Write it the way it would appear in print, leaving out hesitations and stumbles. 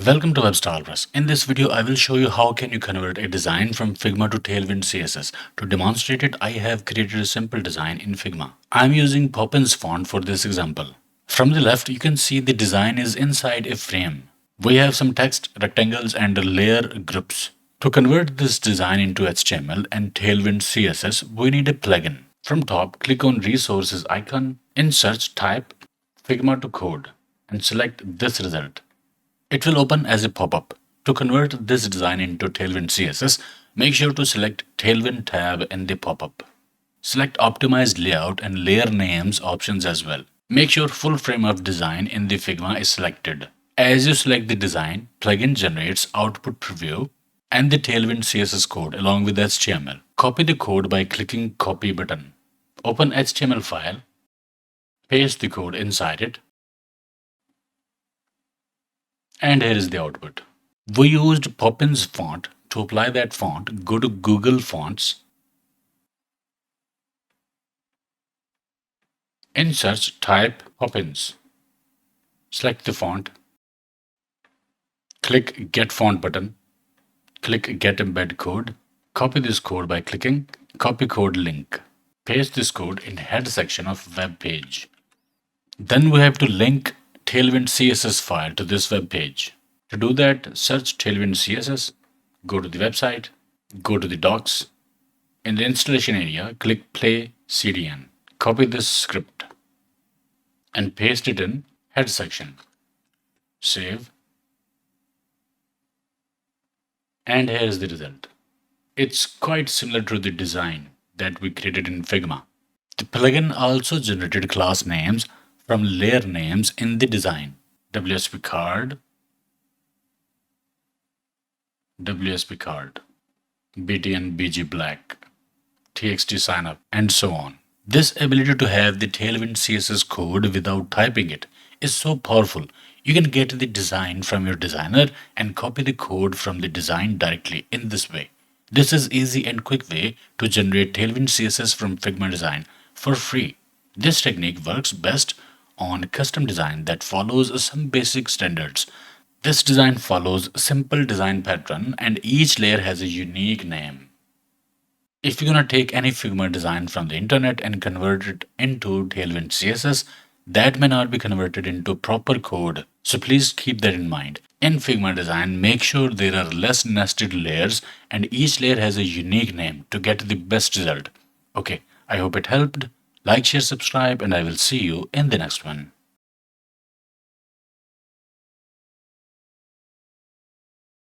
Welcome to WebStarpress. In this video, I will show you how can you convert a design from Figma to Tailwind CSS. To demonstrate it, I have created a simple design in Figma. I'm using Poppins font for this example. From the left, you can see the design is inside a frame. We have some text, rectangles, and layer groups. To convert this design into HTML and Tailwind CSS, we need a plugin. From top, click on Resources icon. In search, type Figma to code and select this result. It will open as a pop-up. To convert this design into Tailwind CSS, make sure to select Tailwind tab in the pop-up. Select Optimized Layout and Layer Names options as well. Make sure full frame of design in the Figma is selected. As you select the design, plugin generates output preview and the Tailwind CSS code along with HTML. Copy the code by clicking Copy button. Open HTML file, paste the code inside it, and here is the output. We used Poppins font. To apply that font, go to Google Fonts. In search, type Poppins. Select the font. Click Get Font button. Click Get Embed Code. Copy this code by clicking Copy Code link. Paste this code in head section of web page. Then we have to link Tailwind CSS file to this web page. To do that, search Tailwind CSS, go to the website, go to the docs. In the installation area, click Play CDN. Copy this script and paste it in head section. Save. And here is the result. It's quite similar to the design that we created in Figma. The plugin also generated class names from layer names in the design. WSP card, BTN BG black, TXT signup, and so on. This ability to have the Tailwind CSS code without typing it is so powerful. You can get the design from your designer and copy the code from the design directly in this way. This is easy and quick way to generate Tailwind CSS from Figma design for free. This technique works best on custom design that follows some basic standards. This design follows a simple design pattern and each layer has a unique name. If you're gonna take any Figma design from the internet and convert it into Tailwind CSS, that may not be converted into proper code. So please keep that in mind. In Figma design, make sure there are less nested layers and each layer has a unique name to get the best result. Okay, I hope it helped. Like, share, subscribe, and I will see you in the next one.